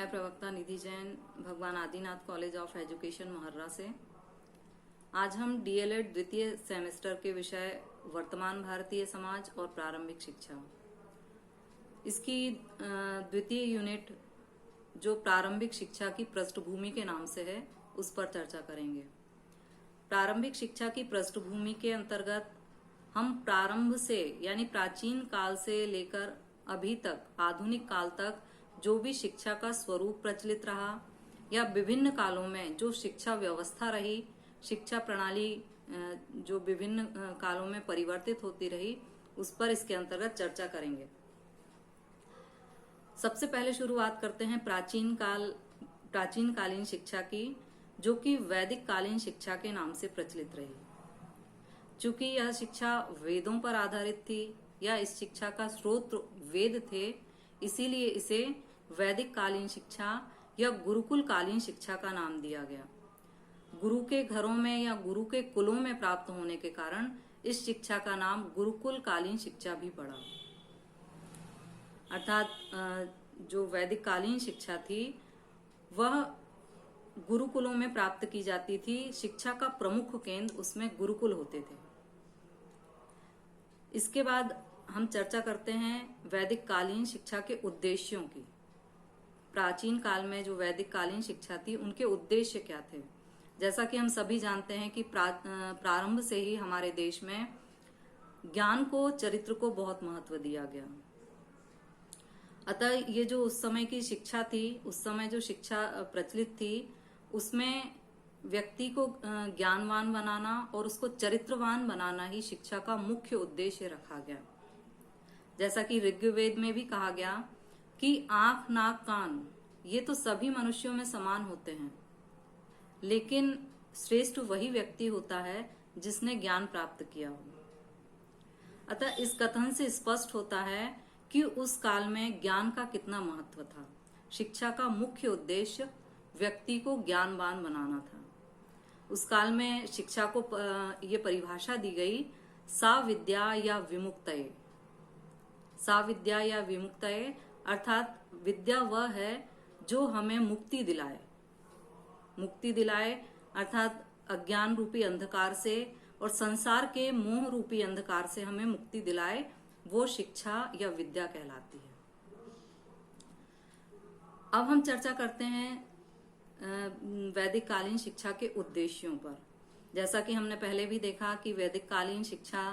मैं प्रवक्ता निधि जैन भगवान आदिनाथ कॉलेज ऑफ एजुकेशन महर्रा से। आज हम डीएलएड द्वितीय सेमेस्टर के विषय वर्तमान भारतीय समाज और प्रारंभिक शिक्षा, इसकी द्वितीय यूनिट जो प्रारंभिक शिक्षा की पृष्ठभूमि के नाम से है उस पर चर्चा करेंगे। प्रारंभिक शिक्षा की पृष्ठभूमि के अंतर्गत हम प्रारंभ से यानी प्राचीन काल से लेकर अभी तक आधुनिक काल तक जो भी शिक्षा का स्वरूप प्रचलित रहा या विभिन्न कालों में जो शिक्षा व्यवस्था रही, शिक्षा प्रणाली जो विभिन्न कालों में परिवर्तित होती रही, उस पर इसके अंतर्गत चर्चा करेंगे। सबसे पहले शुरुआत करते हैं प्राचीनकालीन शिक्षा की, जो कि वैदिक कालीन शिक्षा के नाम से प्रचलित रही। चूंकि यह शिक्षा वेदों पर आधारित थी या इस शिक्षा का स्रोत वेद थे, इसीलिए इसे वैदिक कालीन शिक्षा या गुरुकुल कालीन शिक्षा का नाम दिया गया। गुरु के घरों में या गुरु के कुलों में प्राप्त होने के कारण इस शिक्षा का नाम गुरुकुल कालीन शिक्षा भी पड़ा। अर्थात जो वैदिक कालीन शिक्षा थी वह गुरुकुलों में प्राप्त की जाती थी। शिक्षा का प्रमुख केंद्र उसमें गुरुकुल होते थे। इसके बाद हम चर्चा करते हैं वैदिक कालीन शिक्षा के उद्देश्यों की। प्राचीन काल में जो वैदिक कालीन शिक्षा थी उनके उद्देश्य क्या थे। जैसा कि हम सभी जानते हैं कि प्रारंभ से ही हमारे देश में ज्ञान को, चरित्र को बहुत महत्व दिया गया। अतः ये जो उस समय की शिक्षा थी, उस समय जो शिक्षा प्रचलित थी, उसमें व्यक्ति को ज्ञानवान बनाना और उसको चरित्रवान बनाना ही शिक्षा का मुख्य उद्देश्य रखा गया। जैसा कि ऋग्वेद में भी कहा गया कि आंख, नाक, कान ये तो सभी मनुष्यों में समान होते हैं, लेकिन श्रेष्ठ वही व्यक्ति होता है जिसने ज्ञान प्राप्त किया हो। अतः इस कथन से स्पष्ट होता है कि उस काल में ज्ञान का कितना महत्व था। शिक्षा का मुख्य उद्देश्य व्यक्ति को ज्ञानवान बनाना था। उस काल में शिक्षा को ये परिभाषा दी गई, सा विद्या या विमुक्तये। सा विद्या या विमुक्तये अर्थात विद्या वह है जो हमें मुक्ति दिलाए। मुक्ति दिलाए अर्थात अज्ञान रूपी अंधकार से और संसार के मोह रूपी अंधकार से हमें मुक्ति दिलाए, वो शिक्षा या विद्या कहलाती है। अब हम चर्चा करते हैं वैदिक कालीन शिक्षा के उद्देश्यों पर। जैसा कि हमने पहले भी देखा कि वैदिक कालीन शिक्षा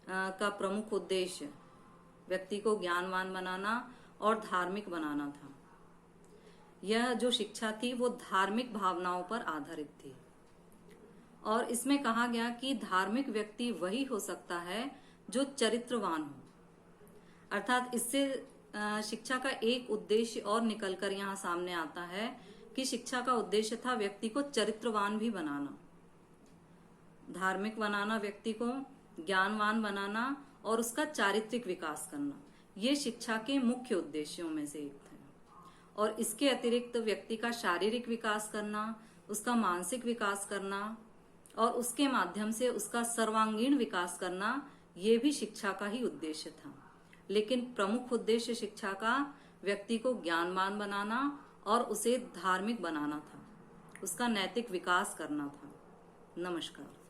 का प्रमुख उद्देश्य व्यक्ति को ज्ञानवान बनाना और धार्मिक बनाना था। यह जो शिक्षा थी वो धार्मिक भावनाओं पर आधारित थी और इसमें कहा गया कि धार्मिक व्यक्ति वही हो सकता है जो चरित्रवान हो। अर्थात इससे शिक्षा का एक उद्देश्य और निकलकर यहाँ सामने आता है कि शिक्षा का उद्देश्य था व्यक्ति को चरित्रवान भी बनाना, धार्मिक बनाना, व्यक्ति को ज्ञानवान बनाना और उसका चारित्रिक विकास करना। ये शिक्षा के मुख्य उद्देश्यों में से एक था। और इसके अतिरिक्त व्यक्ति का शारीरिक विकास करना, उसका मानसिक विकास करना और उसके माध्यम से उसका सर्वांगीण विकास करना, ये भी शिक्षा का ही उद्देश्य था। लेकिन प्रमुख उद्देश्य शिक्षा का व्यक्ति को ज्ञानवान बनाना और उसे धार्मिक बनाना था, उसका नैतिक विकास करना था। नमस्कार।